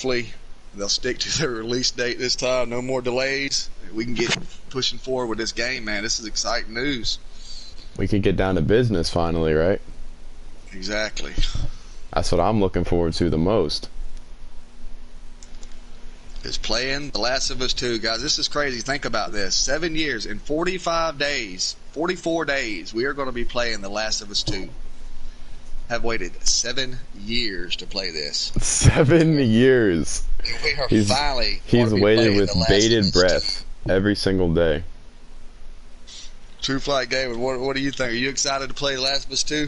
hopefully they'll stick to their release date this time. No more delays. We can get pushing forward with this game, man. This is exciting news. We could get down to business finally, right? Exactly. That's what I'm looking forward to the most. Is playing The Last of Us 2. Guys, this is crazy. Think about this. 7 years and 45 days, 44 days, we are going to be playing The Last of Us 2. Have waited 7 years to play this. 7 years. And we are he's waited with bated breath every single day. True Flight David, what do you think? Are you excited to play The Last of Us 2?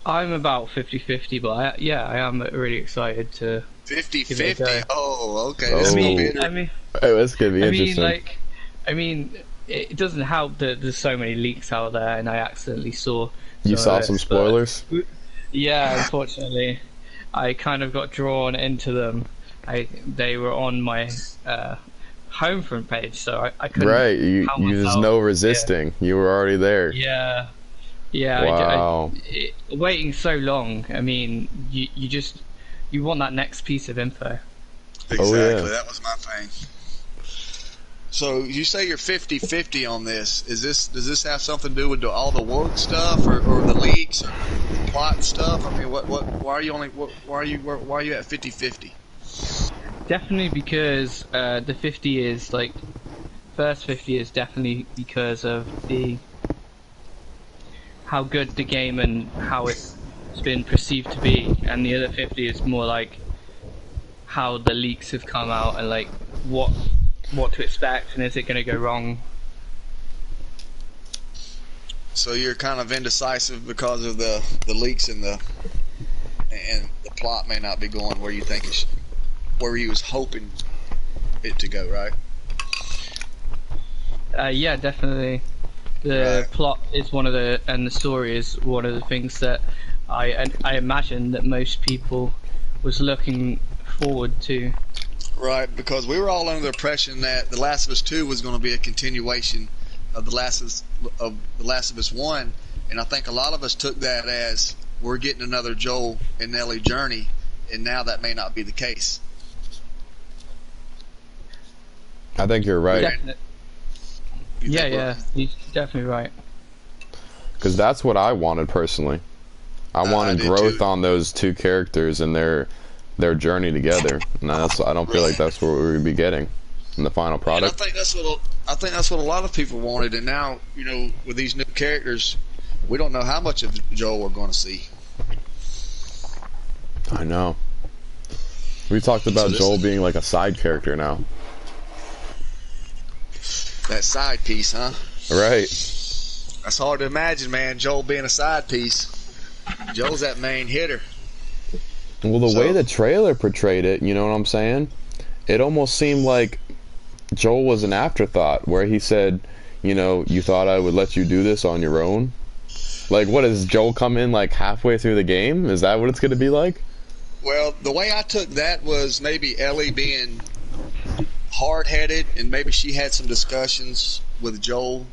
I'm about 50-50, but I am really excited to 50-50? Oh, okay. Oh. This This could be interesting. It doesn't help that there's so many leaks out there, and I accidentally saw. You saw some spoilers? Yeah, unfortunately, I kind of got drawn into them. They were on my home front page, so I couldn't. Right, there's no resisting. Yeah. You were already there. Yeah. Wow. Waiting so long. I mean, you want that next piece of info. Exactly. Oh, yeah. That was my thing. So you say you're 50-50 on this. Does this have something to do with all the woke stuff or the leaks or the plot stuff? I mean, why are you at 50-50? Definitely because the 50 is like first 50 is definitely because of how good the game and how it's been perceived to be, and the other 50 is more like how the leaks have come out and like what to expect and is it going to go wrong. So you're kind of indecisive because of the leaks and the plot may not be going where you think where you was hoping it to go, right? Yeah, definitely. The plot is one of and the story is one of the things that I imagine that most people was looking forward to. Right, because we were all under the impression that The Last of Us 2 was going to be a continuation of The Last of Us 1, and I think a lot of us took that as we're getting another Joel and Ellie journey, and now that may not be the case. I think you're right. Yeah, you're definitely right. Because that's what I wanted personally. I wanted growth on those two characters and their journey together. And I don't feel like that's what we're gonna be getting in the final product. And I think that's what a lot of people wanted. And now, with these new characters, we don't know how much of Joel we're going to see. I know. We talked about Joel being like a side character now. That side piece, huh? Right. That's hard to imagine, man. Joel being a side piece. Joel's that main hitter. Well, the way the trailer portrayed it, you know what I'm saying? It almost seemed like Joel was an afterthought, where he said, you thought I would let you do this on your own? Like, what, does Joel come in like halfway through the game? Is that what it's going to be like? Well, the way I took that was maybe Ellie being hard-headed, and maybe she had some discussions with Joel,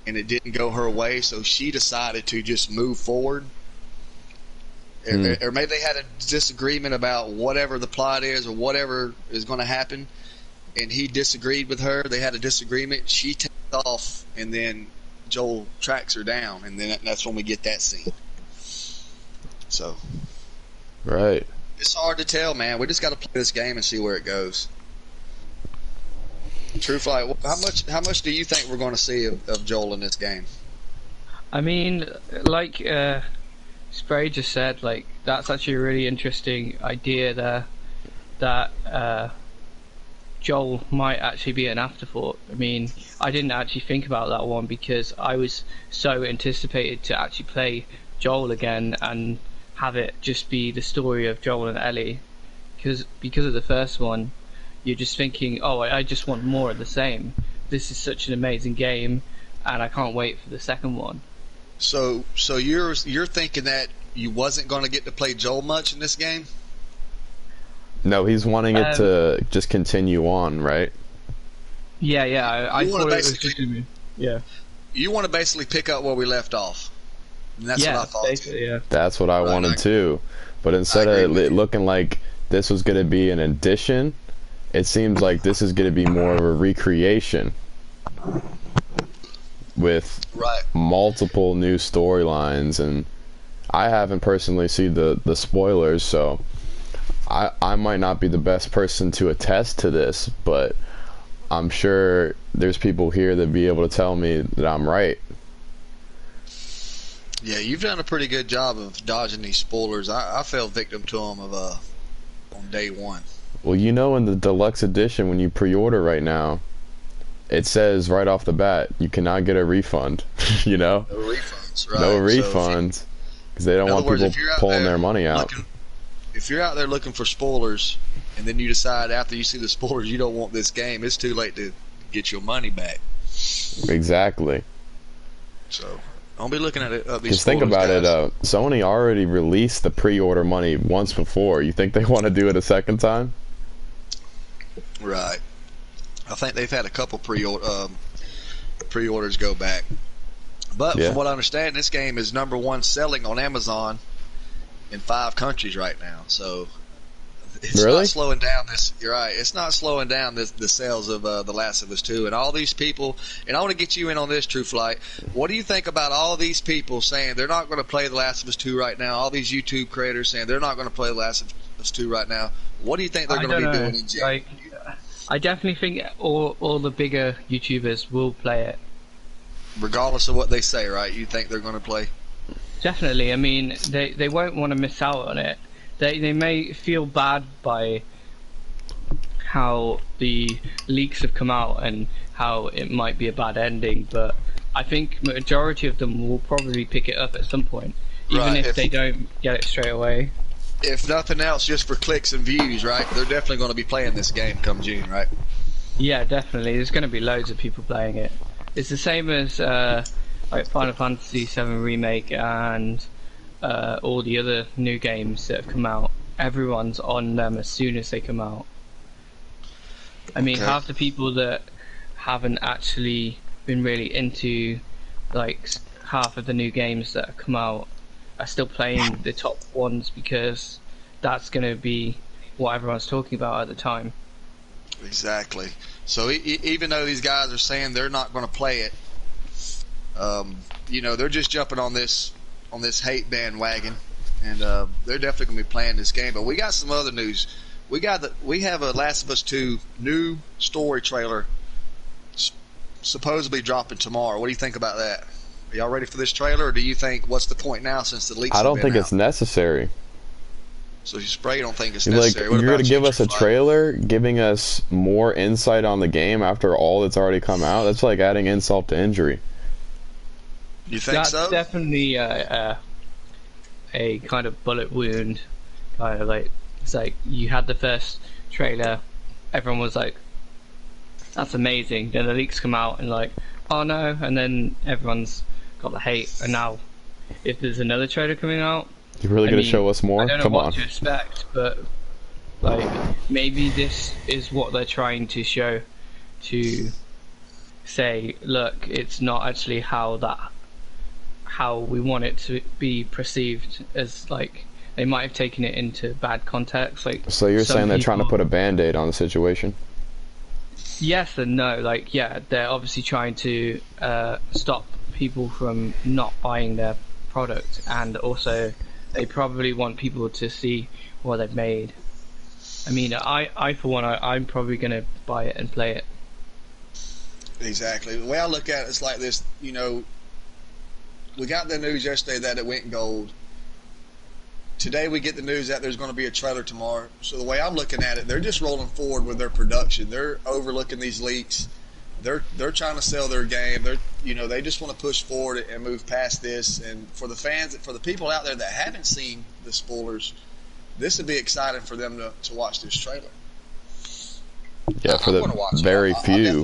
and it didn't go her way, so she decided to just move forward. Or maybe they had a disagreement about whatever the plot is or whatever is going to happen, and he disagreed with her. They had a disagreement. She takes off, and then Joel tracks her down, and then that's when we get that scene. So, right. It's hard to tell, man. We just got to play this game and see where it goes. True Flight, how much do you think we're going to see of Joel in this game? I mean, like Spray just said, like that's actually a really interesting idea there. That Joel might actually be an afterthought. I mean, I didn't actually think about that one because I was so anticipated to actually play Joel again and have it just be the story of Joel and Ellie, because of the first one. You're just thinking, oh, I just want more of the same. This is such an amazing game, and I can't wait for the second one. So you're thinking that you wasn't going to get to play Joel much in this game? No, he's wanting it to just continue on, right? Yeah. I thought it was just going to be. Yeah. You want to basically pick up where we left off. And that's what I thought. Yeah. That's what I wanted too. But instead of it looking like this was going to be an addition. It seems like this is going to be more of a recreation with multiple new storylines, and I haven't personally seen the spoilers, so I might not be the best person to attest to this, but I'm sure there's people here that be able to tell me that I'm right. Yeah, you've done a pretty good job of dodging these spoilers. I fell victim to them on day one. Well, you know, in the deluxe edition, when you pre-order right now, it says right off the bat, you cannot get a refund. You know? No refunds, right? No refunds, because they don't want people pulling their money out. If you're out there looking for spoilers, and then you decide after you see the spoilers you don't want this game, it's too late to get your money back. Exactly. So don't be looking at it. Just think about it. Sony already released the pre-order money once before. You think they want to do it a second time? Right. I think they've had a couple pre-orders go back. But from what I understand, this game is #1 selling on Amazon in 5 countries right now. So it's not slowing down this. You're right. It's not slowing down the sales of The Last of Us 2. And all these people, and I want to get you in on this, True Flight. What do you think about all these people saying they're not going to play The Last of Us 2 right now? All these YouTube creators saying they're not going to play The Last of Us 2 right now. What do you think they're going to be doing in January? I definitely think all the bigger YouTubers will play it. Regardless of what they say, right? You think they're going to play? Definitely. I mean, they won't want to miss out on it. They may feel bad by how the leaks have come out and how it might be a bad ending, but I think majority of them will probably pick it up at some point, even if they don't get it straight away. If nothing else, just for clicks and views, right? They're definitely going to be playing this game come June, right? Yeah, definitely. There's going to be loads of people playing it. It's the same as like Final Fantasy VII Remake and all the other new games that have come out. Everyone's on them as soon as they come out. I mean, half the people that haven't actually been really into like half of the new games that have come out are still playing the top ones because that's going to be what everyone's talking about at the time. Exactly. So even though these guys are saying they're not going to play it, you know, they're just jumping on this hate bandwagon, and they're definitely going to be playing this game. But we got some other news. We have a Last of Us 2 new story trailer supposedly dropping tomorrow. What do you think about that? Are y'all ready for this trailer, or do you think what's the point now since the leaks? I don't think it's necessary. So you don't think it's necessary? Like, you're going to give us a trailer giving us more insight on the game after all that's already come out? That's like adding insult to injury. You think that's so? That's definitely a kind of bullet wound. Kind of like, it's like you had the first trailer, everyone was like, that's amazing. Then the leaks come out and like, oh no, and then everyone's got the hate. And now, if there's another trailer coming out, you're really going to show us more? I don't know what to expect, but like maybe this is what they're trying to show, to say, look, it's not actually how we want it to be perceived, as like they might have taken it into bad context. Like, so you're saying they're trying to put a band-aid on the situation? Yes and no. Like, yeah, they're obviously trying to stop people from not buying their product, and also they probably want people to see what they've made. I mean, I for one, I'm probably going to buy it and play it. Exactly. The way I look at it is like this, you know, we got the news yesterday that it went gold. Today we get the news that there's going to be a trailer tomorrow. So the way I'm looking at it, they're just rolling forward with their production. They're overlooking these leaks. They're trying to sell their game. They just want to push forward and move past this. And for the fans, for the people out there that haven't seen the spoilers, this would be exciting for them to watch this trailer. Yeah, for the very few.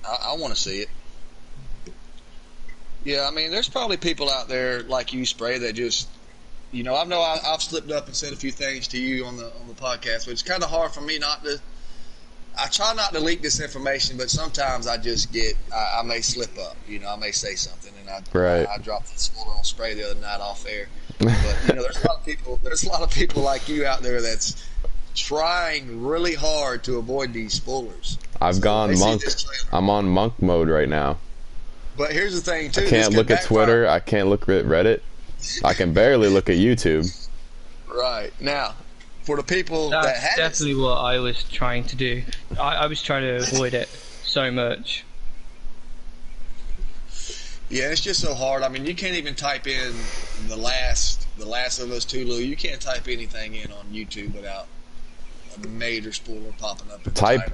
I want to see it. Yeah, I mean, there's probably people out there like you, Spray, that just, you know, I've slipped up and said a few things to you on the podcast, but it's kind of hard for me not to. I try not to leak this information, but sometimes I just I may slip up. You know, I may say something, and I dropped the spoiler on Spray the other night off air. But there's a lot of people. There's a lot of people like you out there that's trying really hard to avoid these spoilers. I've gone monk. I'm on monk mode right now. But here's the thing, too. I can't look at Twitter. I can't look at Reddit. I can barely look at YouTube. Right. Now, for the people that That's had definitely what I was trying to do. I was trying to avoid it so much. Yeah, it's just so hard. I mean, you can't even type in the last of Us 2, Lou. You can't type anything in on YouTube without a major spoiler popping up in the title.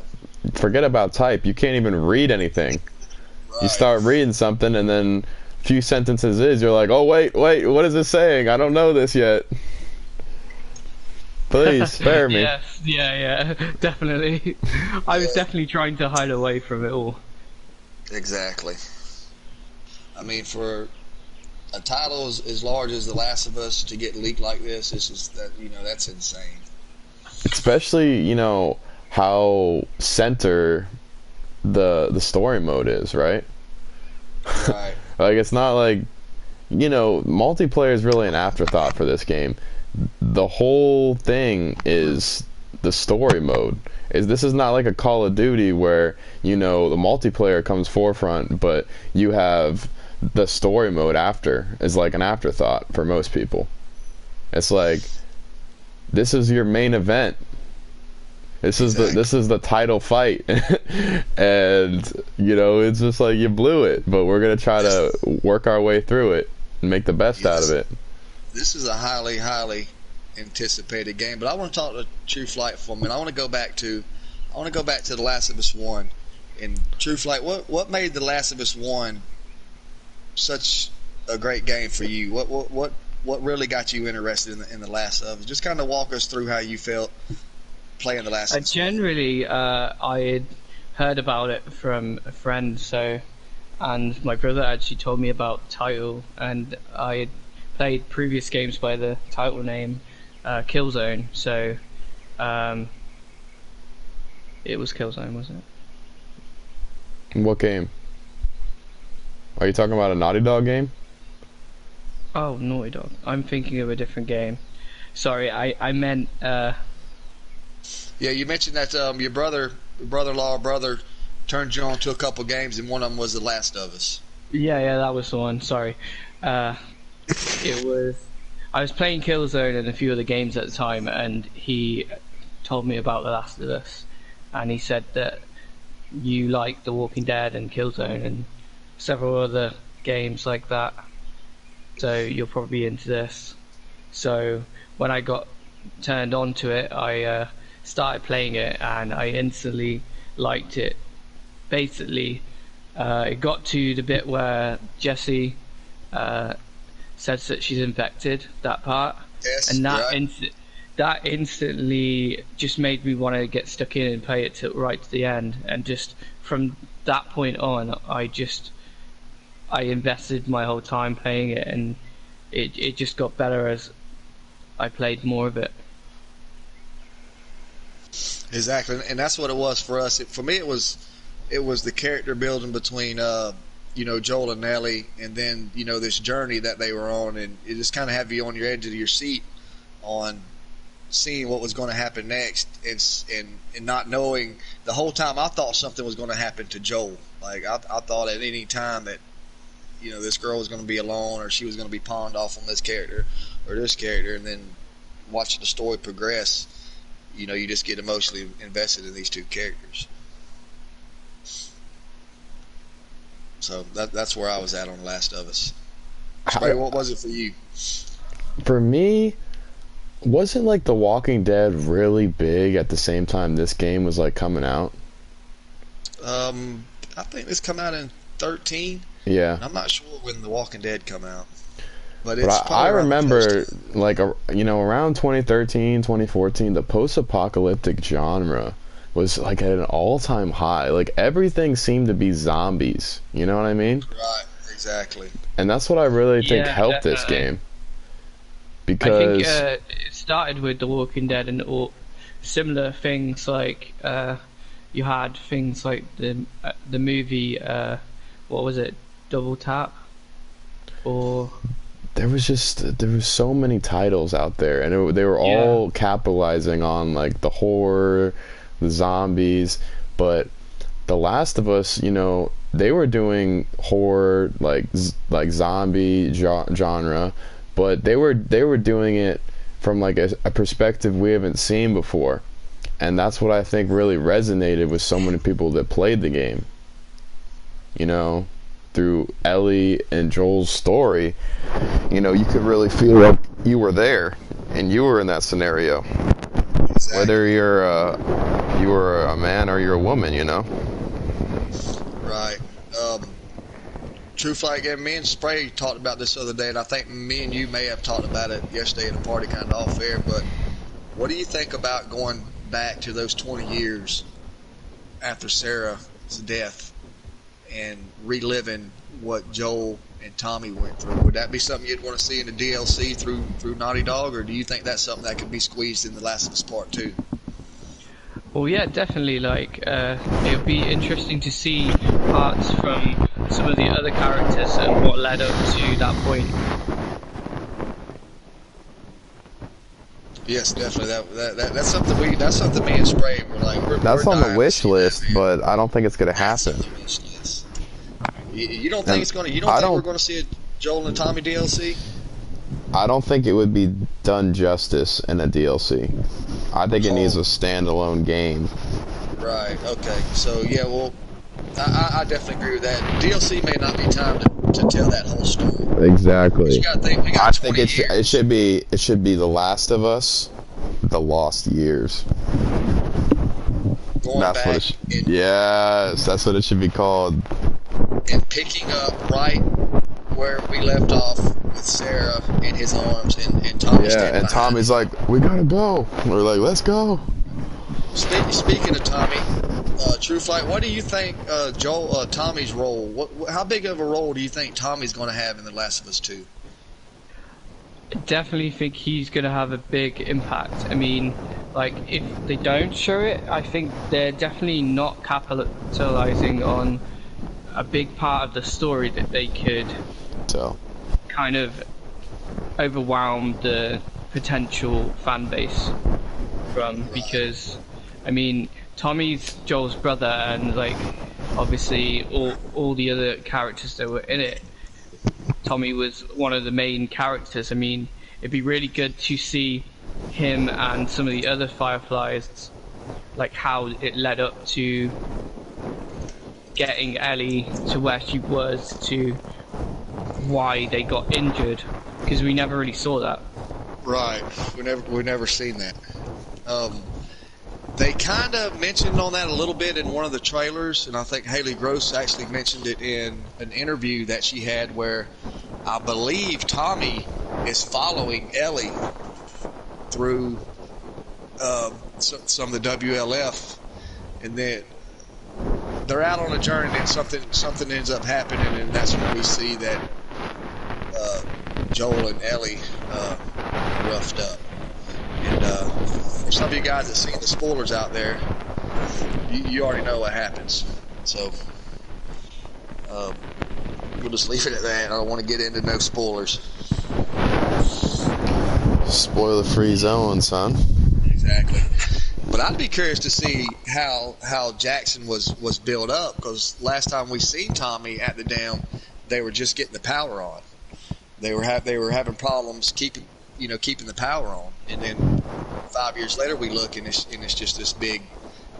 Forget about type. You can't even read anything. Right. You start reading something, and then a few sentences you're like, oh, wait, what is this saying? I don't know this yet. Please, spare me. Yes, yeah, definitely. I was definitely trying to hide away from it all. Exactly. I mean, for a title as large as The Last of Us to get leaked like this, that's insane. Especially, how center the story mode is, right? Right. Like, it's not like, multiplayer is really an afterthought for this game. The whole thing is the story mode. This is not like a Call of Duty where, the multiplayer comes forefront, but you have the story mode after is like an afterthought for most people. It's like, this is your main event. This is the title fight. And it's just like, you blew it, but we're gonna try to work our way through it and make the best out of it. This is a highly anticipated game, but I want to talk to True Flight for a minute. I want to go back to The Last of Us 1. And True Flight, what made The Last of Us 1 such a great game for you? What really got you interested in The Last of Us? Just kind of walk us through how you felt playing The Last of Us. Generally, I had heard about it from a friend, and my brother actually told me about the title, and I had played previous games by the title name Killzone, so it was Killzone, wasn't it? What game? Are you talking about a Naughty Dog game? Oh, Naughty Dog. I'm thinking of a different game. Sorry, I meant... Yeah, you mentioned that your brother turned you on to a couple games, and one of them was The Last of Us. Yeah, that was the one. Sorry. I was playing Killzone and a few other games at the time, and he told me about The Last of Us, and he said that you like The Walking Dead and Killzone and several other games like that, so you'll probably be into this. So when I got turned on to it, I started playing it, and I instantly liked it. Basically, it got to the bit where Jessie says that she's infected, that part, Yes, and right. that instantly just made me want to get stuck in and play it right to the end. And just from that point on, I invested my whole time playing it, and it just got better as I played more of it. Exactly, and that's what it was for us. For me, it was the character building between Joel and Ellie, and then this journey that they were on, and it just kind of had you on your edge of your seat on seeing what was going to happen next, and not knowing the whole time. I thought something was going to happen to Joel. Like I thought at any time that this girl was going to be alone, or she was going to be pawned off on this character or this character, and then watching the story progress, you just get emotionally invested in these two characters. So that's where I was at on The Last of Us. Spray, what was it for you? For me, wasn't like The Walking Dead really big at the same time this game was like coming out? I think this come out in 2013. Yeah. I'm not sure when The Walking Dead come out. But I remember, like, around 2013, 2014, the post-apocalyptic genre was, like, at an all-time high. Like, everything seemed to be zombies. You know what I mean? Right, exactly. And that's what I really think helped definitely. this game. Because... I think it started with The Walking Dead and all similar things, like, you had things like the movie, what was it, Double Tap? Or... there was so many titles out there, and they were all capitalizing on like the horror, the zombies, but The Last of Us, you know, they were doing horror like zombie genre, but they were doing it from like a perspective we haven't seen before, and that's what I think really resonated with so many people that played the game. You know, through Ellie and Joel's story, you know, you could really feel like you were there and you were in that scenario. Exactly. Whether you were a man or you're a woman, you know. Right. True Flight again. Me and Spray talked about this the other day, and I think me and you may have talked about it yesterday at a party, kind of off air. But what do you think about going back to those 20 years after Sarah's death and reliving what Joel and Tommy went through? Would that be something you'd want to see in the DLC through Naughty Dog, or do you think that's something that could be squeezed in The Last of Us Part 2? Well, yeah, definitely. Like, it would be interesting to see parts from some of the other characters and what led up to that point. Yes, definitely. That's something that's something me and Spray were like. That's on the wish list, but I don't think it's gonna happen. You don't think it's gonna? You don't think we're gonna see a Joel and Tommy DLC? I don't think it would be done justice in a DLC. I think it needs a standalone game. Right. Okay. So yeah. Well, I definitely agree with that. DLC may not be time to tell that whole story. Exactly. You gotta think, I think it should be The Last of Us, The Lost Years. Yes, that's what it should be called. And picking up right where we left off with Sarah in his arms and Tommy. Yeah, and Tommy's like, "We gotta go." We're like, "Let's go." Speaking of Tommy, True Fight, what do you think Tommy's role? How big of a role do you think Tommy's going to have in The Last of Us 2? I definitely think he's going to have a big impact. I mean, like, if they don't show it, I think they're definitely not capitalizing on a big part of the story that they could kind of overwhelm the potential fan base from, because I mean, Tommy's Joel's brother, and like obviously all the other characters that were in it, Tommy was one of the main characters. I mean, it'd be really good to see him and some of the other Fireflies, like how it led up to getting Ellie to where she was, to why they got injured, because we never really saw that. Right, we never seen that. They kind of mentioned on that a little bit in one of the trailers, and I think Haley Gross actually mentioned it in an interview that she had, where I believe Tommy is following Ellie through some of the WLF, and then they're out on a journey, and something ends up happening, and that's when we see that Joel and Ellie roughed up. And for some of you guys that seen the spoilers out there, you already know what happens. So we'll just leave it at that. I don't want to get into no spoilers. Spoiler-free zone, son. Exactly. But I'd be curious to see how Jackson was built up, because last time we seen Tommy at the dam, they were just getting the power on. They were having problems keeping the power on, and then 5 years later we look and it's just this big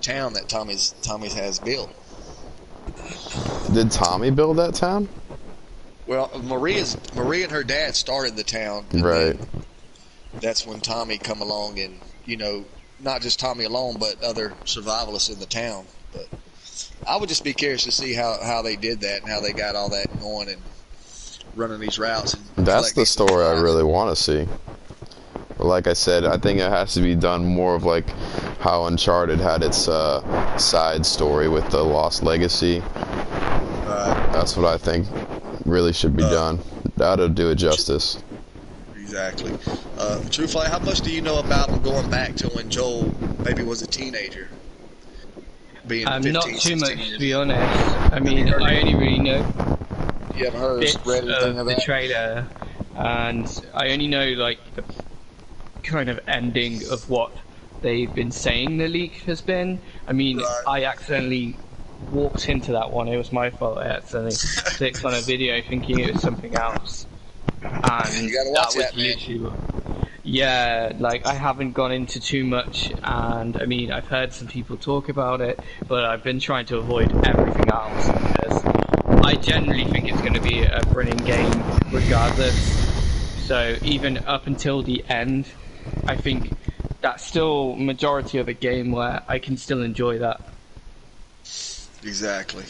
town that Tommy's has built. Did Tommy build that town? Well, Maria and her dad started the town, right? That's when Tommy come along, and not just Tommy alone, but other survivalists in the town. But I would just be curious to see how they did that and how they got all that going and running these routes. And that's the story I really want to see. But like I said, I think it has to be done more of like how Uncharted had its side story with the Lost Legacy. That's what I think really should be done. That'll do it justice. Exactly. True Flight, how much do you know about them going back to when Joel maybe was a teenager? Being 15, not too 16 much, years. to be honest. I mean, I only really know You haven't heard bits read anything of of the that? trailer, and I only know like the kind of ending of what they've been saying the leak has been. I mean, Right. I accidentally walked into that one. It was my fault. I accidentally clicked on a video thinking it was something else, and You gotta watch that was that, man. literally. Yeah, like I haven't gone into too much, and I mean I've heard some people talk about it, but I've been trying to avoid everything else because I generally think it's going to be a brilliant game regardless. So even up until the end, I think that's still majority of a game where I can still enjoy that. Exactly.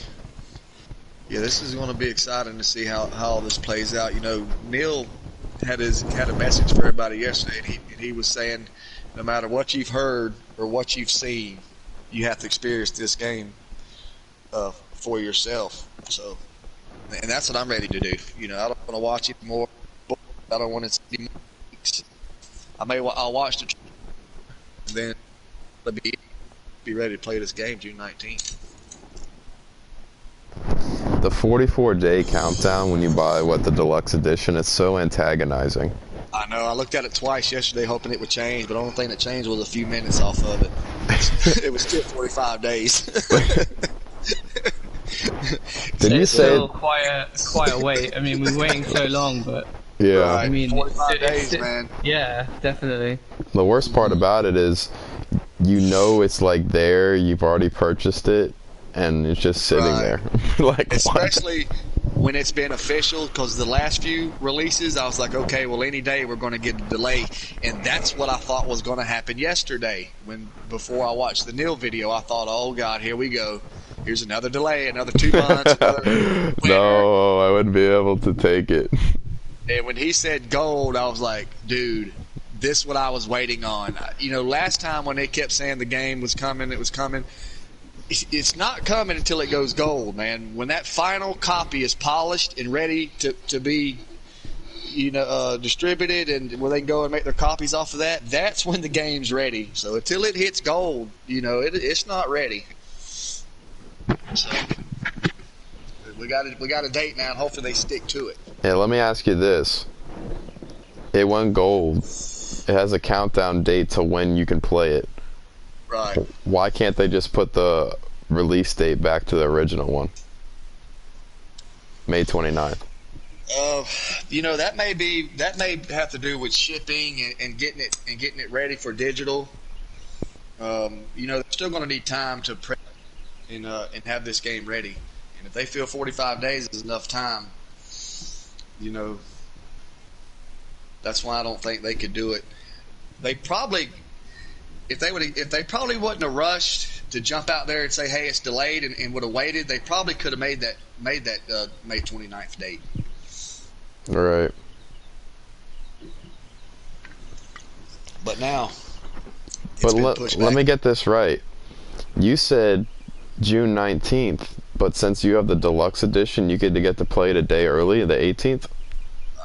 Yeah, this is going to be exciting to see how all this plays out. You know, Neil had a message for everybody yesterday, and he was saying, no matter what you've heard or what you've seen, you have to experience this game for yourself. So, and that's what I'm ready to do. You know, I don't want to watch it more. I don't want to see more. I'll watch the and then I'll be ready to play this game June 19th. The 44-day countdown when you buy the deluxe edition, it's so antagonizing. I know. I looked at it twice yesterday, hoping it would change, but the only thing that changed was a few minutes off of it. It was still 45 days. Did you say Still quite a wait. I mean, we're waiting so long, but yeah? Right. I mean, 45 days, man. Yeah, definitely. The worst part about it is, you know, it's like there. You've already purchased it, and it's just sitting Right. there. Like, Especially when it's been official, because the last few releases, I was like, okay, well, any day we're going to get a delay, and that's what I thought was going to happen yesterday. Before I watched the Neil video, I thought, oh God, here we go. Here's another delay, another 2 months. Another winter. no, I wouldn't be able to take it. And when he said gold, I was like, dude, this is what I was waiting on. You know, last time when they kept saying the game was coming, it was coming. It's not coming until it goes gold, man. When that final copy is polished and ready to be, you know, distributed, and where they can go and make their copies off of that, that's when the game's ready. So until it hits gold, you know, it's not ready. So we got a date now, and hopefully they stick to it. Yeah, let me ask you this. It went gold. It has a countdown date to when you can play it. Right. Why can't they just put the release date back to the original one? May 29th. You know, that may have to do with shipping and getting it ready for digital. You know, they're still going to need time to prep and have this game ready. And if they feel 45 days is enough time, you know, that's why I don't think they could do it. They probably, if they probably wouldn't have rushed to jump out there and say, hey, it's delayed, and would have waited, they probably could have made that May 29th date. All right. But now, But let me get this right. You said June 19th, but since you have the deluxe edition, you get to play it a day early, the 18th?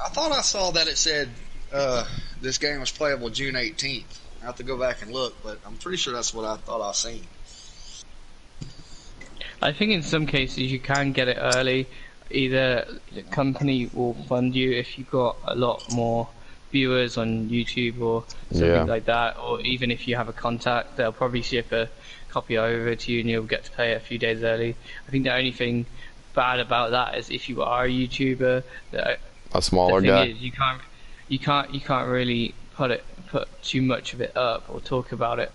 I thought I saw that it said this game was playable June 18th. I have to go back and look, but I'm pretty sure that's what I thought I seen. I think in some cases you can get it early. Either the company will fund you if you've got a lot more viewers on YouTube or something like that, or even if you have a contact, they'll probably ship a copy over to you and you'll get to play it a few days early. I think the only thing bad about that is if you are a YouTuber, A smaller the thing guy? is you can't really put too much of it up or talk about it.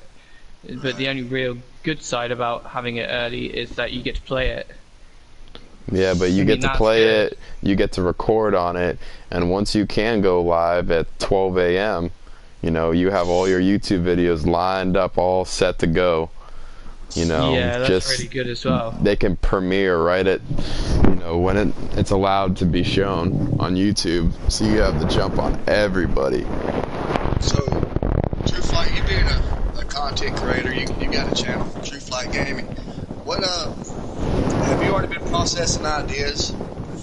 But the only real good side about having it early is that you get to play it. Yeah, but you get to that's play good. it, you get to record on it, and once you can go live at 12 a.m., you know, you have all your YouTube videos lined up, all set to go. You know, Yeah, that's just really good as well. they can premiere right at, you know, when it's allowed to be shown on YouTube, so you have the jump on everybody. So, True Flight, you being a content creator, you got a channel, True Flight Gaming. What have you already been processing ideas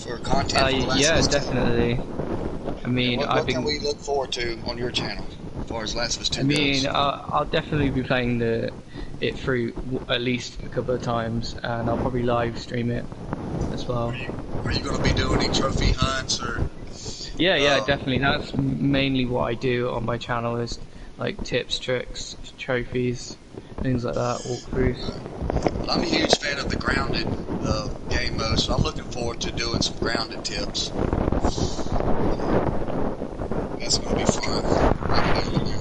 for content? For The Last Yeah, of Us 2? definitely. I mean, What can we look forward to on your channel as far as Last of Us 2 I mean, goes? I'll definitely be playing it through at least a couple of times, and I'll probably live stream it as well. Are you going to be doing any trophy hunts or Yeah, definitely. That's mainly what I do on my channel is like tips, tricks, trophies, things like that, walkthroughs. But I'm a huge fan of the grounded game mode, so I'm looking forward to doing some grounded tips. That's going to be fun.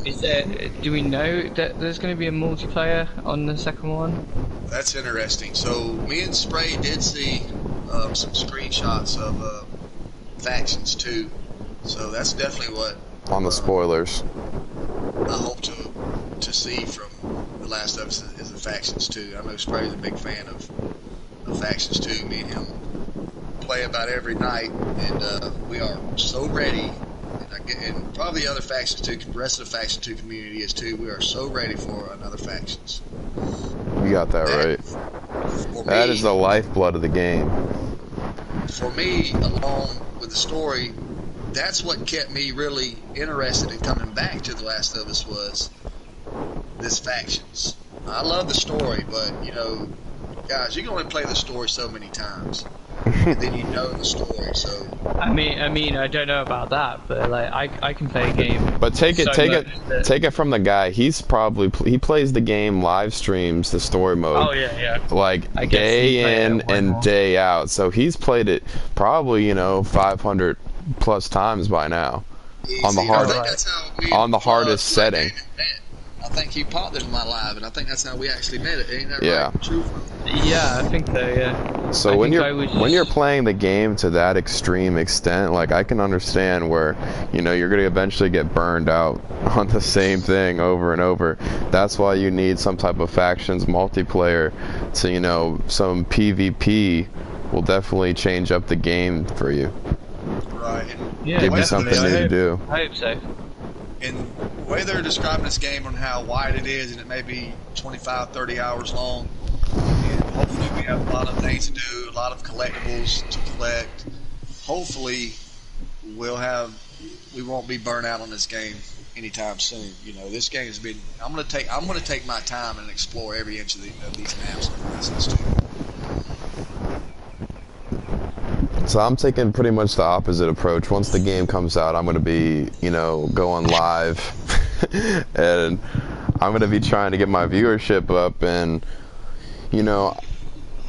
Is there? Do we know that there's going to be a multiplayer on the second one? That's interesting. So me and Spray did see some screenshots of Factions 2. So that's definitely what On the spoilers. I hope to see from The Last of Us is the Factions 2. I know Spray's a big fan of Factions 2. Me and him play about every night, and we are so ready. And probably the other Factions 2, the rest of the Faction 2 community is too. We are so ready for another Factions. You got that right. That is the lifeblood of the game. For me, along with the story, that's what kept me really interested in coming back to The Last of Us was this Factions. I love the story, but, you know, guys, you can only play the story so many times. And then you know the story, so... I mean, I don't know about that, but like, I can play a game. But take it from the guy. He plays the game, live streams the story mode. Oh yeah. Like day in and day out. So he's played it probably 500 plus times by now. Easy. On the hardest setting. I think he popped in my live, and I think that's how we actually met it. Ain't that Yeah. right? True. Yeah, I think so. Yeah. So when you're playing the game to that extreme extent, like I can understand where you're gonna eventually get burned out on the same thing over and over. That's why you need some type of factions multiplayer. To some PvP will definitely change up the game for you. Right. Yeah, give you something new to do. I hope so. And the way they're describing this game on how wide it is, and it may be 25, 30 hours long, and hopefully we have a lot of things to do, a lot of collectibles to collect. Hopefully we won't be burnt out on this game anytime soon. This game has been. I'm gonna take my time and explore every inch of these maps and lessons too. So I'm taking pretty much the opposite approach. Once the game comes out, I'm going to be, going live, and I'm going to be trying to get my viewership up. And,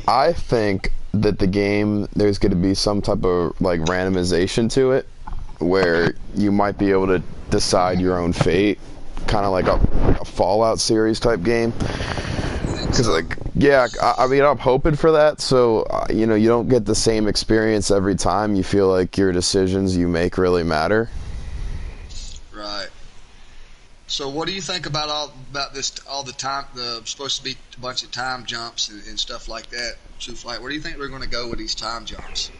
I think that the game, there's going to be some type of like randomization to it, where you might be able to decide your own fate, kind of like a Fallout series type game. Because, I mean, I'm hoping for that, so, you don't get the same experience every time. You feel like your decisions you make really matter. Right. So what do you think about all the time, supposed to be a bunch of time jumps and stuff like that? True Flight, where do you think they're going to go with these time jumps?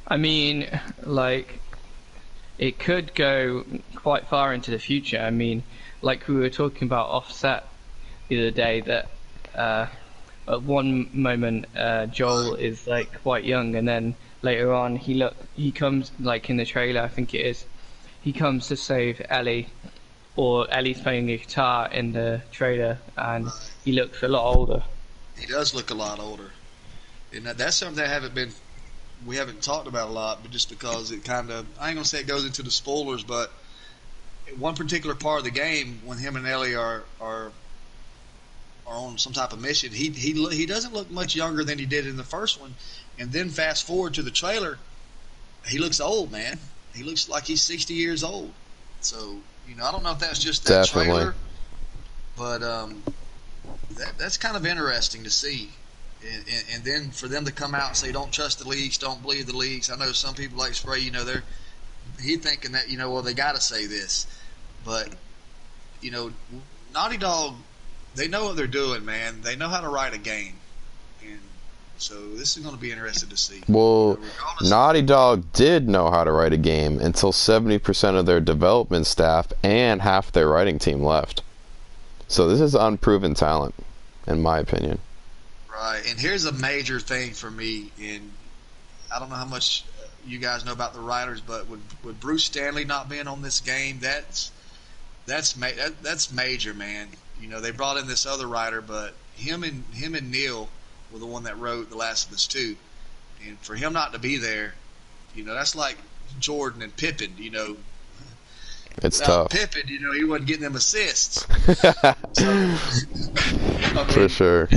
I mean, like, it could go quite far into the future. I mean, like we were talking about Offset the other day, that at one moment Joel is like quite young, and then later on he comes, like in the trailer I think it is, he comes to save Ellie, or Ellie's playing a guitar in the trailer, and he looks a lot older. He does look a lot older, and that's something that we haven't talked about a lot, but just because it kind of, I ain't gonna say it goes into the spoilers, but one particular part of the game when him and Ellie are on some type of mission, he doesn't look much younger than he did in the first one, and then fast forward to the trailer, he looks old, man. He looks like he's 60 years old. So I don't know if that's just that trailer, but that's kind of interesting to see. And then for them to come out and say, "Don't trust the leaks, don't believe the leaks." I know some people like Spray, he thinking that well, they got to say this, but Naughty Dog, they know what they're doing, man. They know how to write a game, and so this is going to be interesting to see. Well, Naughty Dog did know how to write a game until 70% of their development staff and half their writing team left. So this is unproven talent, in my opinion. Right, and here's a major thing for me, and I don't know how much you guys know about the writers, but with Bruce Stanley not being on this game, that's major, man. They brought in this other writer, but him and Neil were the one that wrote The Last of Us 2, and for him not to be there, that's like Jordan and Pippen. It's Without tough. Pippen, he wasn't getting them assists. For sure.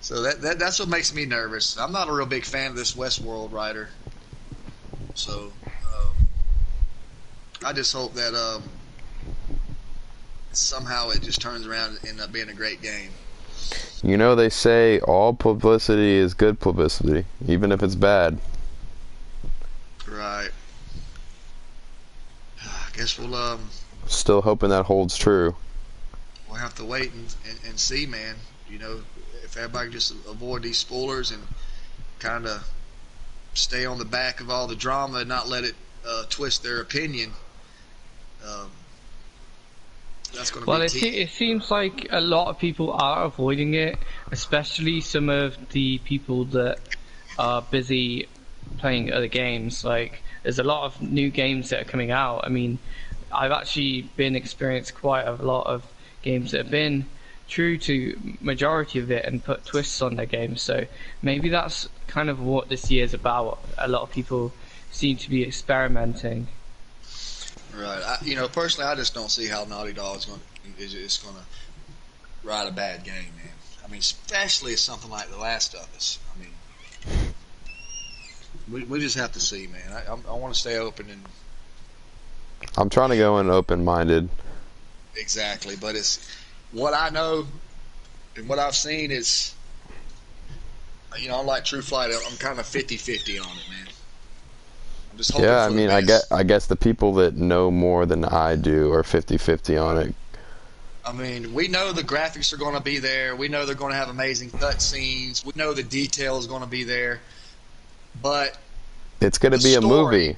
So that's what makes me nervous. I'm not a real big fan of this Westworld writer. So I just hope that somehow it just turns around and ends up being a great game. They say all publicity is good publicity, even if it's bad. Right. I guess we'll Still hoping that holds true. We'll have to wait and see, man. If everybody can just avoid these spoilers and kind of stay on the back of all the drama and not let it twist their opinion. That's going to Well, be it seems like a lot of people are avoiding it, especially some of the people that are busy playing other games. Like, there's a lot of new games that are coming out. I mean, I've actually experienced quite a lot of games that have been true to majority of it and put twists on their games. So maybe that's kind of what this year's about. A lot of people seem to be experimenting. Right. Personally, I just don't see how Naughty Dog is going to write a bad game, man. I mean, especially something like The Last of Us. I mean, we just have to see, man. I want to stay open and. I'm trying to go in open-minded. Exactly, but it's what I know and what I've seen is, like True Flight, I'm kind of 50-50 on it, man. I'm just hoping Yeah, I for the mean, best. I guess the people that know more than I do are 50-50 on it. I mean, we know the graphics are going to be there. We know they're going to have amazing cutscenes. We know the detail is going to be there. But it's going to be a movie.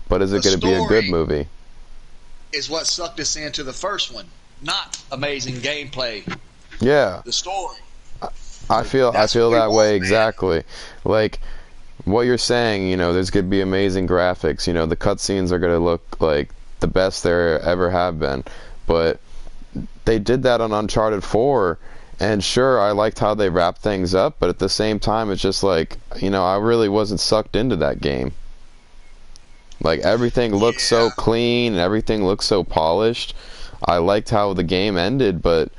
But is it going to be a good movie? Is what sucked us into the first one. Not amazing gameplay. Yeah. The story. I feel that way exactly. Like what you're saying, there's going to be amazing graphics. The cutscenes are going to look like the best there ever have been. But they did that on Uncharted 4, and sure, I liked how they wrapped things up, but at the same time, it's just like, I really wasn't sucked into that game. Like, everything looked so clean, and everything looked so polished. I liked how the game ended, but,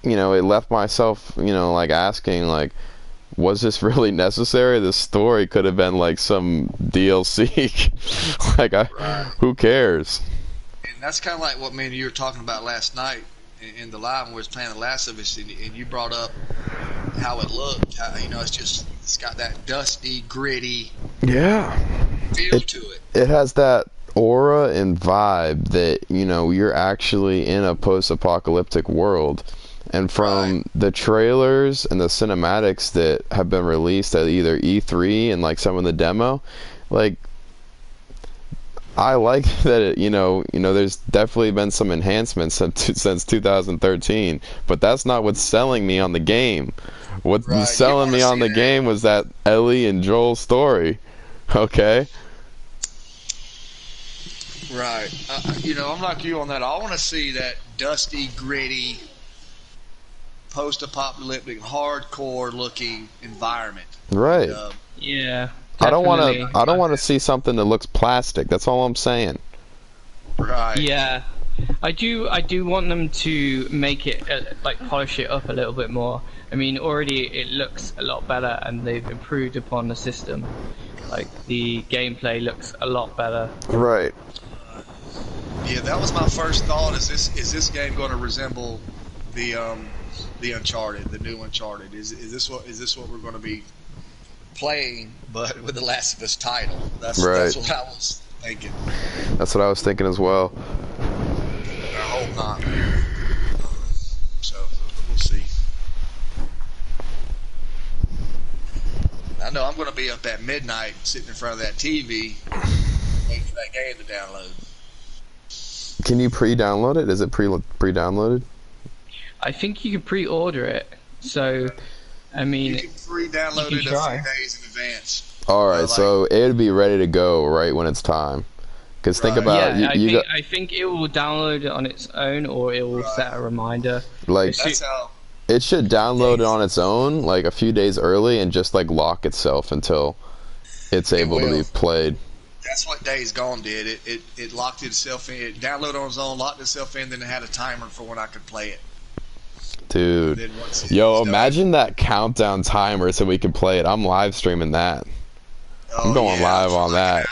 it left myself, like, asking, like, was this really necessary? This story could have been, like, some DLC. Who cares? And that's kind of like what me and you were talking about last night in the live when we was playing The Last of Us, and you brought up how it looked. How, it's got that dusty, gritty feel to it. It has that aura and vibe that, you're actually in a post-apocalyptic world. And from the trailers and the cinematics that have been released at either E3 and, like, some of the demo, like, I like that it, there's definitely been some enhancements since 2013, but that's not what's selling me on the game. What's selling me on the game was that Ellie and Joel story. Okay? Right. I'm like you on that. I want to see that dusty, gritty, post-apocalyptic, hardcore-looking environment. Right. Yeah. I don't definitely. want to see something that looks plastic. That's all I'm saying. Right. Yeah, I do want them to make it like polish it up a little bit more. I mean, already it looks a lot better, and they've improved upon the system. Like, the gameplay looks a lot better. Right. Yeah, that was my first thought. Is this game going to resemble the Uncharted, the new Uncharted? Is this what we're going to be playing, but with the Last of Us title? That's what I was thinking. That's what I was thinking as well. I hope not. So we'll see. I know I'm going to be up at midnight, sitting in front of that TV, waiting for that game to download. Can you pre-download it? Is it pre-downloaded? I think you can pre-order it. So, I mean, you can pre-download it a few days in advance. All right, so it'd be ready to go right when it's time. Because think about I think it will download it on its own, or it will set a reminder. Like, that's how. It should download it on its own, like a few days early, and just like lock itself until it's able to be played. That's what Days Gone did. It locked itself in. It downloaded on its own, locked itself in, then it had a timer for when I could play it. Dude, yo, imagine that countdown timer so we could play it. I'm live streaming that. I'm going live on that.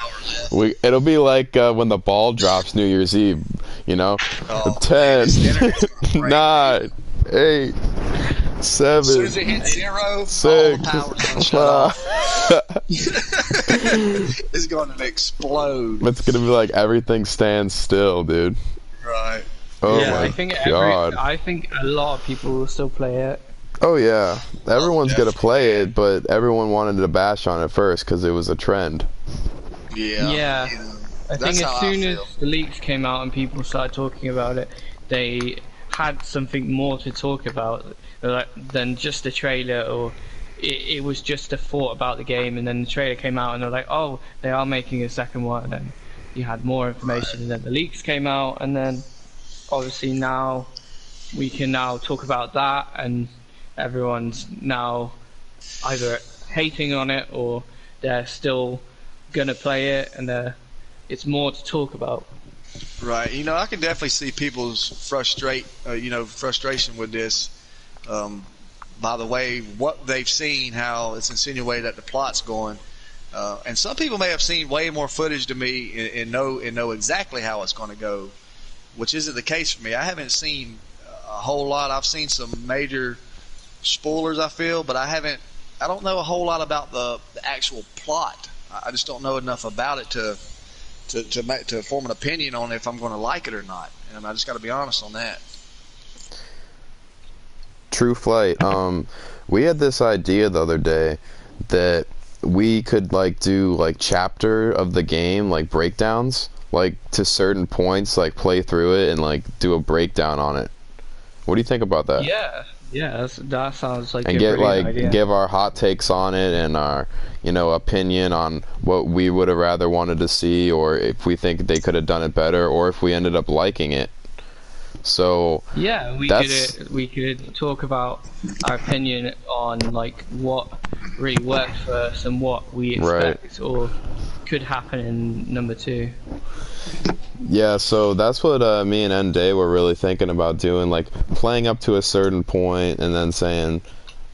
It'll be like when the ball drops New Year's Eve, you know? 10, 9, 8, 7, as soon as it hits 0, 6, all the power's gonna shut off. It's going to explode. It's going to be like everything stands still, dude. Right. Oh yeah, my God. I think a lot of people will still play it. Oh yeah, everyone's gonna play it, but everyone wanted to bash on it first because it was a trend. Yeah. I think as soon as the leaks came out and people started talking about it, they had something more to talk about than just a trailer, or it was just a thought about the game, and then the trailer came out and they're like, oh, they are making a second one, and you had more information, and then the leaks came out, and then obviously now we can now talk about that, and everyone's now either hating on it or they're still gonna play it, and it's more to talk about. Right. You know, I can definitely see people's frustration with this. By the way, what they've seen, how it's insinuated that the plot's going, and some people may have seen way more footage than me and know exactly how it's going to go, which isn't the case for me. I haven't seen a whole lot. I've seen some major spoilers, I feel, but I don't know a whole lot about the actual plot. I just don't know enough about it to form an opinion on if I'm going to like it or not, and I just got to be honest on that. True Flight. We had this idea the other day that we could do chapter of the game, breakdowns, to certain points, play through it and do a breakdown on it. What do you think about that? Yeah, that sounds like and a brilliant idea. Give our hot takes on it and our opinion on what we would have rather wanted to see, or if we think they could have done it better, or if we ended up liking it. So yeah, we could talk about our opinion on what really worked for us and what we expect or could happen in number 2. Yeah, so that's what me and Nday were really thinking about doing, playing up to a certain point and then saying,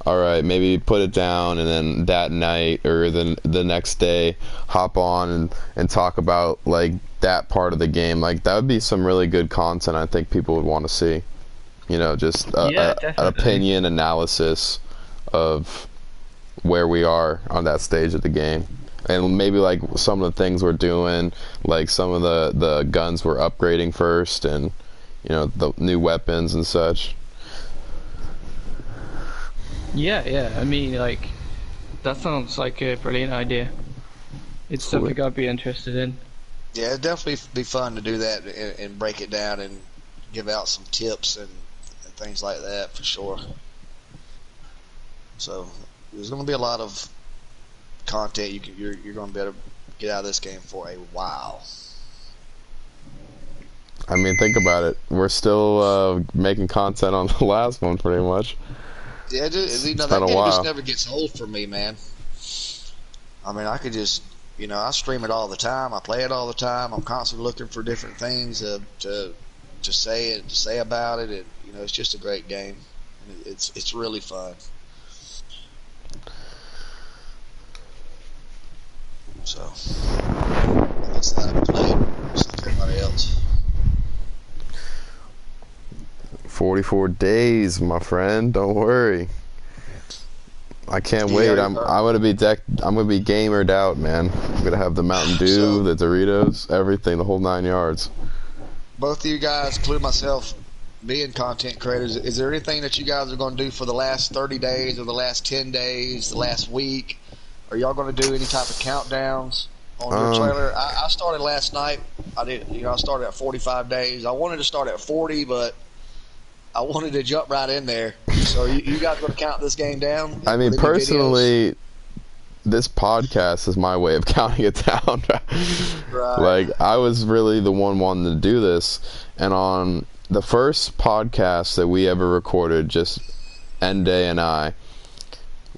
all right, maybe put it down, and then that night or the next day hop on and talk about that part of the game. That would be some really good content I think people would want to see. Just an opinion analysis of where we are on that stage of the game. And maybe some of the things we're doing, some of the guns we're upgrading first, and the new weapons and such. Yeah. I mean, that sounds like a brilliant idea. It's something I'd be interested in. Yeah, it'd definitely be fun to do that and break it down and give out some tips and things like that for sure. So there's going to be a lot of content you're going to be able to get out of this game for a while. I mean, think about it. We're still making content on the last one, pretty much. Yeah, that game just never gets old for me, man. I mean, I could just, I stream it all the time. I play it all the time. I'm constantly looking for different things to say about it. And, it's just a great game. It's really fun. So, that's that I played. Just like everybody else. 44 days, my friend. Don't worry. I can't wait. I'm gonna be gamered out, man. I'm gonna have the Mountain Dew, the Doritos, everything, the whole 9 yards. Both of you guys, including myself, being content creators, is there anything that you guys are going to do for the last 30 days or the last 10 days, the last week? Are y'all going to do any type of countdowns on your trailer? I started last night. I started at 45 days. I wanted to start at 40, but I wanted to jump right in there. So you guys going to count this game down? I mean, personally, this podcast is my way of counting it down. Right. I was really the one wanting to do this, and on the first podcast that we ever recorded, just Nday and I,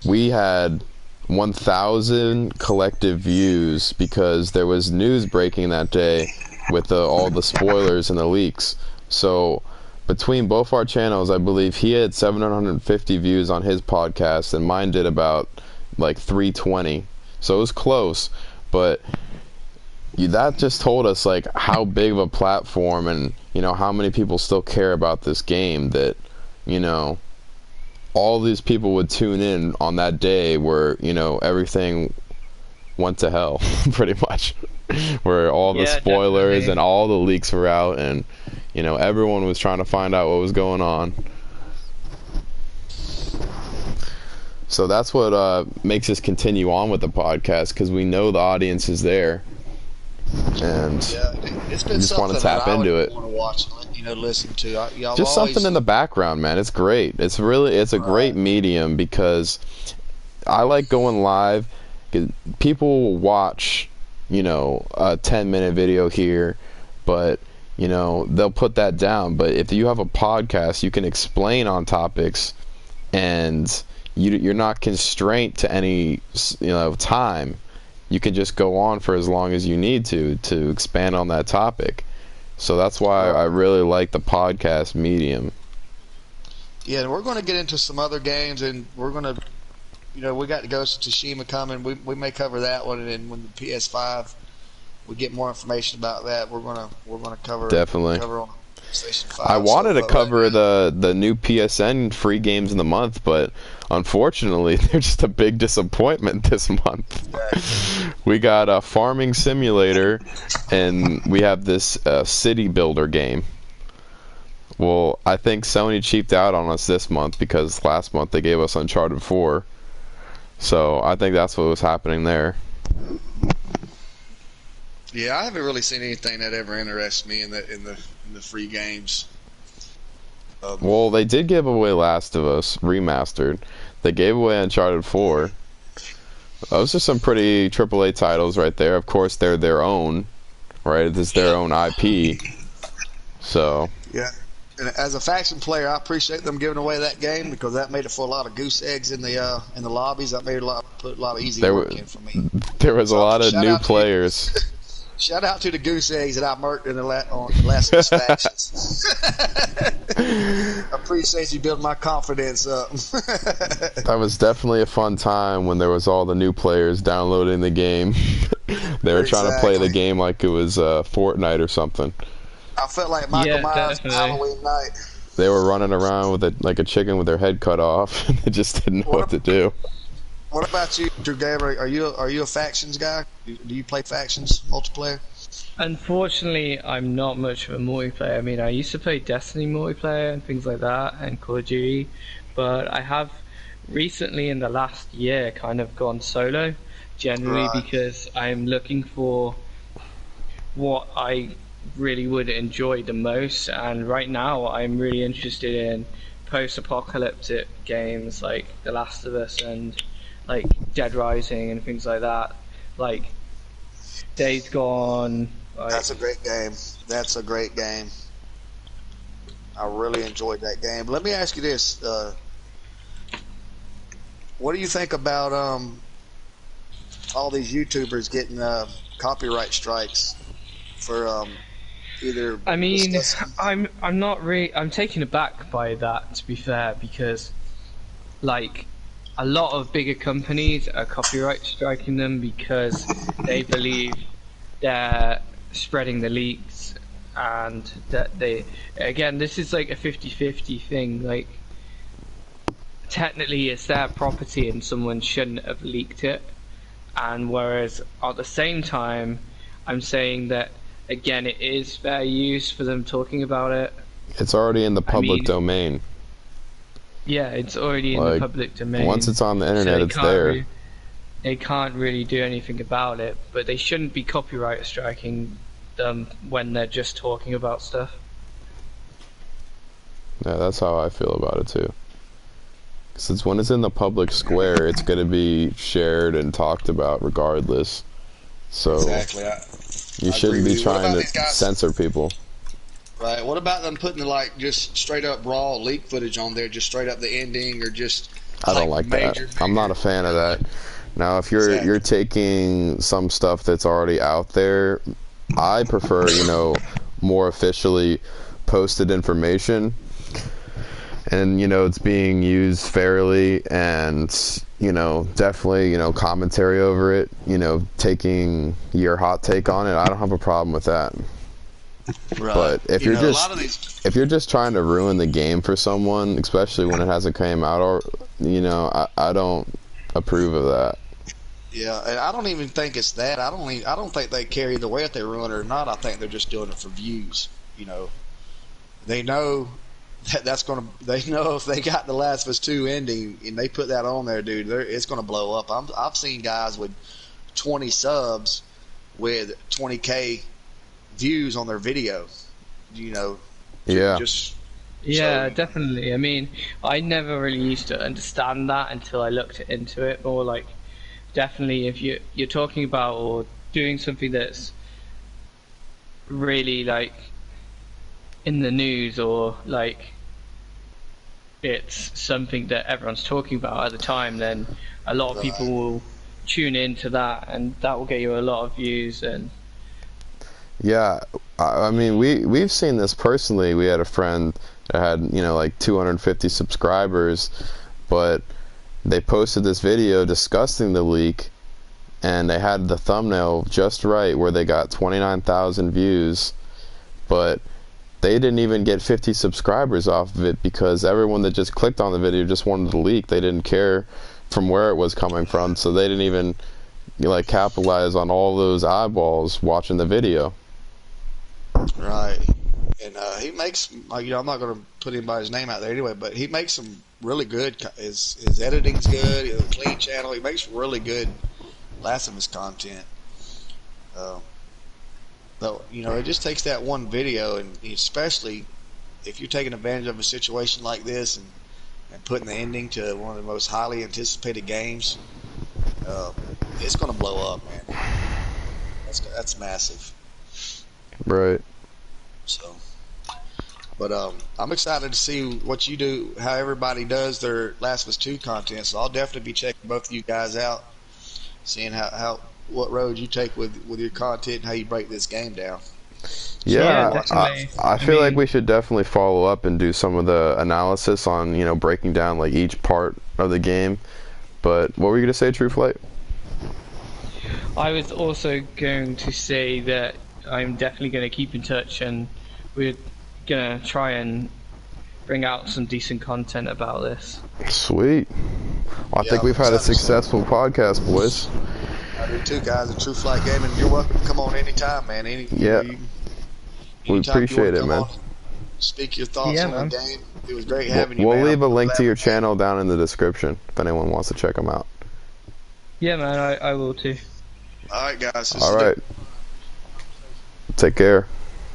we had 1,000 collective views because there was news breaking that day with all the spoilers and the leaks. So between both our channels, I believe he had 750 views on his podcast and mine did about like 320. So it was close, but that just told us like how big of a platform and how many people still care about this game, that all these people would tune in on that day where everything went to hell pretty much, where all the spoilers definitely. and all the leaks were out, and everyone was trying to find out what was going on. So that's what makes us continue on with the podcast, because we know the audience is there, and it's been just want to tap into it. Want to watch, listen to. Y'all just always, something in the background, man. It's great. It's a great medium, because I like going live. People will watch, a 10-minute video here, but they'll put that down. But if you have a podcast, you can explain on topics, and you're not constrained to any time. You can just go on for as long as you need to expand on that topic. So that's why I really like the podcast medium. Yeah, and we're going to get into some other games, and we're going to, we got Ghost of Tsushima coming. We may cover that one, and then when the PS5, we get more information about that. We're going to cover definitely cover on PlayStation 5. I wanted to cover the new PSN free games in the month, but unfortunately, they're just a big disappointment this month. We got a farming simulator, and we have this city builder game. Well, I think Sony cheaped out on us this month, because last month they gave us Uncharted 4. So I think that's what was happening there. Yeah, I haven't really seen anything that ever interests me in the free games. Well, they did give away Last of Us Remastered. They gave away Uncharted 4. Those are some pretty AAA titles right there. Of course, they're their own, right? It's their own IP. So yeah, and as a faction player, I appreciate them giving away that game, because that made it for a lot of goose eggs in the lobbies. That made put a lot of easy work in for me. There was a lot of new players. Shout out to the goose eggs that I murked in the last factions. I appreciate you building my confidence up. That was definitely a fun time when there was all the new players downloading the game. They were trying to play the game like it was Fortnite or something. I felt like Michael Myers on Halloween night. They were running around with like a chicken with their head cut off. They just didn't know what to do. What about you, Drew Gabriel? Are you a factions guy? Do you play factions multiplayer? Unfortunately, I'm not much of a multiplayer. I mean, I used to play Destiny multiplayer and things like that, and Call of Duty, but I have recently, in the last year, kind of gone solo, generally because I'm looking for what I really would enjoy the most, and right now I'm really interested in post-apocalyptic games like The Last of Us and like Dead Rising and things like that, like Days Gone. That's a great game. That's a great game. I really enjoyed that game. But let me ask you this: what do you think about all these YouTubers getting copyright strikes for either? I mean, I'm not really. I'm taken aback by that, to be fair, because like a lot of bigger companies are copyright striking them because they believe they're spreading the leaks, and that they, again, this is like a 50-50 thing. Like, technically it's their property and someone shouldn't have leaked it, and whereas at the same time I'm saying that again it is fair use for them talking about it. It's already in the public domain. Yeah, it's already in the public domain. Once it's on the internet, it's there. They can't really do anything about it, but they shouldn't be copyright striking them when they're just talking about stuff. Yeah, that's how I feel about it too. Because when it's in the public square, it's going to be shared and talked about regardless. So exactly. You shouldn't be trying to censor people. Right. What about them putting like just straight up raw leak footage on there, just straight up the ending, or just? I don't like that. I'm not a fan of that. Now, if you're taking some stuff that's already out there, I prefer, more officially posted information, and it's being used fairly, and definitely commentary over it, taking your hot take on it. I don't have a problem with that. Right. But if you're just trying to ruin the game for someone, especially when it hasn't came out, or I don't approve of that. Yeah, and I don't even think it's that. I don't think they care either way if they ruin it or not. I think they're just doing it for views. They know that's gonna. They know if they got The Last of Us 2 ending and they put that on there, dude, it's gonna blow up. I've seen guys with 20 subs with 20K views on their video. Yeah. Yeah, definitely. I mean, I never really used to understand that until I looked into it more. Like, definitely, if you're talking about or doing something that's really like in the news, or like it's something that everyone's talking about at the time, then a lot of people will tune into that, and that will get you a lot of views. And yeah, I mean, we've seen this personally. We had a friend that had like 250 subscribers, but they posted this video discussing the leak, and they had the thumbnail just right where they got 29,000 views, but they didn't even get 50 subscribers off of it because everyone that just clicked on the video just wanted the leak. They didn't care from where it was coming from, so they didn't even capitalize on all those eyeballs watching the video. Right. And he makes, I'm not going to put anybody's name out there anyway, but he makes some really good, his editing's good, he has a clean channel, he makes really good Last of Us content. Though, it just takes that one video, and especially if you're taking advantage of a situation like this and putting the ending to one of the most highly anticipated games, it's going to blow up, man. That's massive. Right. So, but I'm excited to see what you do, how everybody does their Last of Us 2 content. So I'll definitely be checking both of you guys out, seeing what road you take with your content and how you break this game down. Yeah, I feel like we should definitely follow up and do some of the analysis on breaking down like each part of the game. But what were you gonna say, True Flight? I was also going to say that I'm definitely going to keep in touch, and we're going to try and bring out some decent content about this. Sweet. Well, I think we've had a successful podcast, boys. I do too, guys. At True Flight Gaming, you're welcome to come on anytime, man. We appreciate it, man. Speak your thoughts on the game. It was great having you, We'll man. leave a link to your channel down in the description if anyone wants to check them out. Yeah, man, I will too. All right, guys. All right. Take care.